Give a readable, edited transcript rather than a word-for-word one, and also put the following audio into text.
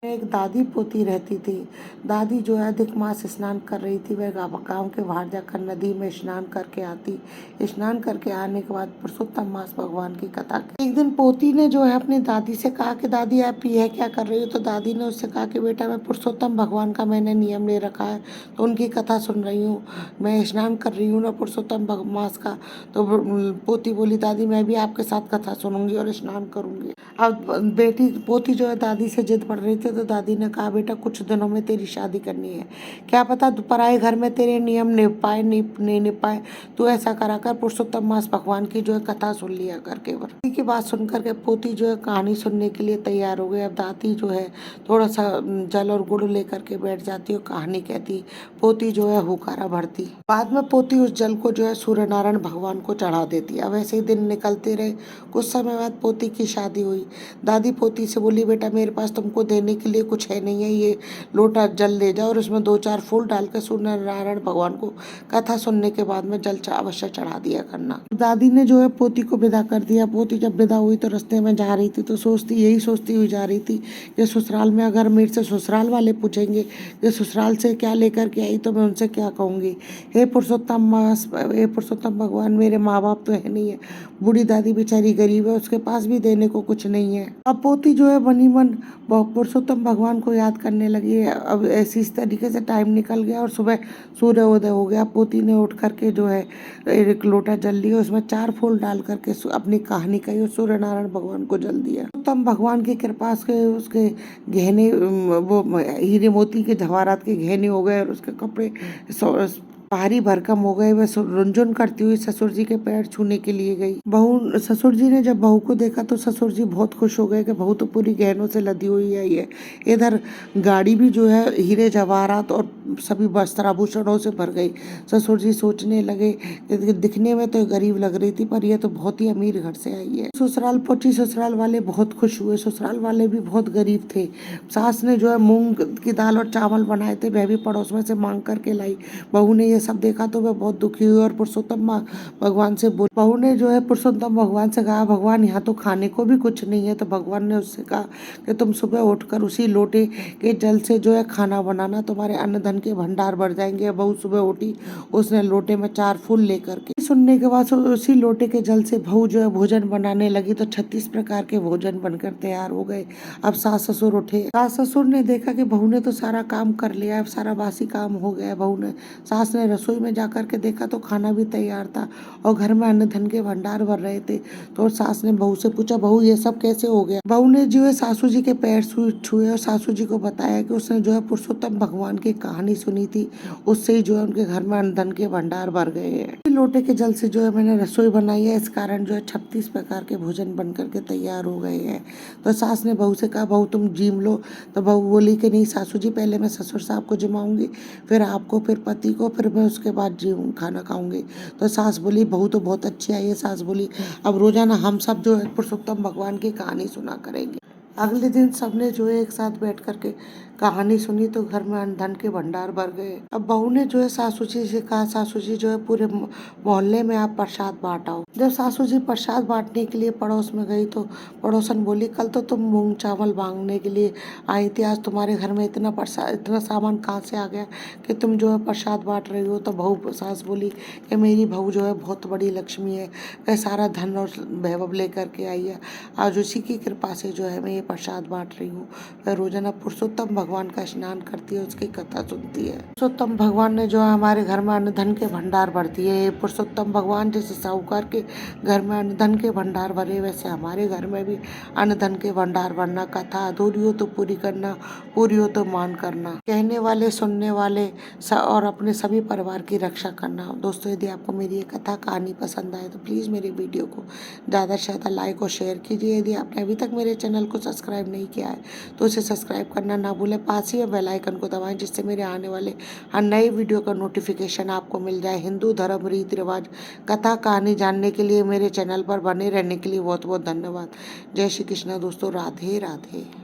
एक दादी पोती रहती थी। दादी जो है अधिक मास स्नान कर रही थी। वह गांव के बाहर जाकर नदी में स्नान करके आती। स्नान करके आने के बाद पुरुषोत्तम मास भगवान की कथा की। एक दिन पोती ने जो है अपनी दादी से कहा कि दादी आप यह क्या कर रही हो। तो दादी ने उससे कहा कि बेटा मैं पुरुषोत्तम भगवान का मैंने नियम ले रखा है तो उनकी कथा सुन रही हूँ। मैं स्नान कर रही हूँ ना पुरुषोत्तम मास का। तो पोती बोली दादी मैं भी आपके साथ कथा सुनूंगी और स्नान करूंगी। अब बेटी पोती जो है दादी से जिद पड़ रही थी तो दादी ने कहा बेटा कुछ दिनों में तेरी शादी करनी है। क्या पता पराए घर में तेरे नियम निभ पाए नहीं निभ पाए। तू ऐसा करा कर पुरुषोत्तम मास भगवान की जो है कथा सुन लिया कर केवल। की बात सुन करके पोती जो है कहानी सुनने के लिए तैयार हो गई। अब दादी जो है थोड़ा सा जल और गुड़ लेकर के बैठ जाती और कहानी कहती। पोती जो है हुकारा भरती। बाद में पोती उस जल को जो है सूर्य नारायण भगवान को चढ़ा देती। अब ऐसे ही दिन निकलते रहे। कुछ समय बाद पोती की शादी हुई। दादी पोती से बोली बेटा मेरे पास तुमको देने के लिए कुछ है नहीं है। ये लोटा जल ले जाओ और उसमें 2-4 फूल डाल कर सूर्य नारायण भगवान को कथा सुनने के बाद में जल अवश्य चढ़ा दिया करना। दादी ने जो है पोती को विदा कर दिया। पोती जब विदा हुई तो रास्ते में जा रही थी तो यही सोचती हुई जा रही थी कि ससुराल में अगर मेरे से ससुराल वाले पूछेंगे कि ससुराल से क्या लेकर के आई तो मैं उनसे क्या कहूँगी। हे पुरुषोत्तम भगवान मेरे माँ बाप तो है नहीं है। बूढ़ी दादी बेचारी गरीब है उसके पास भी देने को कुछ नहीं है। अब पोती जो है बनी मन पुरुषोत्तम भगवान को याद करने लगी। अब ऐसी इस तरीके से टाइम निकल गया और सुबह सूर्योदय हो गया। पोती ने उठ करके जो है एक लोटा जल लिया उसमें 4 फूल डाल करके अपनी कहानी कही और सूर्य नारायण भगवान को जल दिया। पुरुषोत्तम भगवान की कृपा से उसके गहने वो हीरे मोती के जवाहरात के गहने हो गए और उसके कपड़े भारी भरकम हो गए। वह रुंझुन करती हुई ससुर जी के पैर छूने के लिए गई। ससुर जी ने जब बहू को देखा तो ससुर जी बहुत खुश हो गए कि बहू तो पूरी गहनों से लदी हुई आई है। इधर गाड़ी भी जो है हीरे जवाहरात और सभी वस्त्र आभूषणों से भर गई। ससुर जी सोचने लगे कि दिखने में तो गरीब लग रही थी पर यह तो बहुत ही अमीर घर से आई है। ससुराल पहुंची। ससुराल वाले बहुत खुश हुए। ससुराल वाले भी बहुत गरीब थे। सास ने जो है मूंग की दाल और चावल बनाए थे वह भी पड़ोस में से मांग करके लाई। बहू ने ये सब देखा तो वह बहुत दुखी हुई और पुरुषोत्तम भगवान से बोली। बहू ने जो है पुरुषोत्तम भगवान से कहा भगवान यहाँ तो खाने को भी कुछ नहीं है। तो भगवान ने उससे कहा कि तुम सुबह उठकर उसी लोटे के जल से जो है खाना बनाना तुम्हारे अन्न धन के भंडार भर जाएंगे। बहू सुबह उठी उसने लोटे में 4 फूल लेकर के सुनने के बाद उसी लोटे के जल से बहू जो है भोजन बनाने लगी तो 36 प्रकार के भोजन बनकर तैयार हो गए। अब सास ससुर उठे। सास ससुर ने देखा कि बहू ने तो सारा काम कर लिया। अब सारा बासी काम हो गया। बहू ने सास ने रसोई में जाकर के देखा तो खाना भी तैयार था और घर में अन्न धन के भंडार भर रहे थे। तो सास ने बहू से पूछा बहू ये सब कैसे हो गया। बहू ने जो है सासू जी के पैर छुए और सासू जी को बताया कि उसने जो है पुरुषोत्तम भगवान की कहानी सुनी थी उससे ही जो है उनके घर में अन्न धन के भंडार भर गए हैं। लोटे के जल से जो है मैंने रसोई बनाई है इस कारण जो है 36 प्रकार के भोजन बन करके तैयार हो गए हैं। तो सास ने बहू से कहा बहू तुम जीम लो। तो बहू बोली कि नहीं सासू जी पहले मैं ससुर साहब को जिमाऊंगी फिर आपको फिर पति को फिर मैं उसके बाद खाना खाऊंगी। तो सास बोली बहू तो बहुत अच्छी आई है। सास बोली अब रोजाना हम सब जो है पुरुषोत्तम भगवान की कहानी सुना करेंगे। अगले दिन सबने जो है एक साथ बैठ करके कहानी सुनी तो घर में अन्न धन के भंडार भर गए। अब बहू ने जो है सासू जी से कहा सासू जी जो है पूरे मोहल्ले में आप प्रसाद बांटाओ। जब सासू जी प्रसाद बांटने के लिए पड़ोस में गई तो पड़ोसन बोली कल तो तुम मूंग चावल मांगने के लिए आई थी आज तुम्हारे घर में इतना सामान कहाँ से आ गया कि तुम जो है प्रसाद बांट रही हो। तो बहू सास बोली कि मेरी बहू जो है बहुत बड़ी लक्ष्मी है। वह सारा धन और वैभव लेकर के आई है। आज उसी की कृपा से जो है मैं ये प्रसाद बांट रही हूँ। वह रोजाना पुरुषोत्तम भगवान का स्नान करती है उसकी कथा सुनती है। पुरुषोत्तम भगवान ने जो है हमारे घर में अन्न धन के भंडार भर दिए। पुरुषोत्तम भगवान जैसे साहूकार के घर में अन्न धन के भंडार भरे वैसे हमारे घर में भी अन्न धन के भंडार भरना। कथा अधूरी हो तो पूरी करना पूरी हो तो मान करना। कहने वाले सुनने वाले और अपने सभी परिवार की रक्षा करना। दोस्तों यदि आपको मेरी ये कथा कहानी पसंद आए तो प्लीज़ मेरे वीडियो को ज़्यादा से ज़्यादा लाइक और शेयर कीजिए। यदि आपने अभी तक मेरे चैनल को सब्सक्राइब नहीं किया है तो उसे सब्सक्राइब करना ना भूलें। पास ही बेल आइकन को दबाएं जिससे मेरे आने वाले हर नए वीडियो का नोटिफिकेशन आपको मिल जाए। हिंदू धर्म रीति रिवाज कथा कहानी जानने के लिए मेरे चैनल पर बने रहने के लिए बहुत बहुत धन्यवाद। जय श्री कृष्ण दोस्तों। राधे राधे।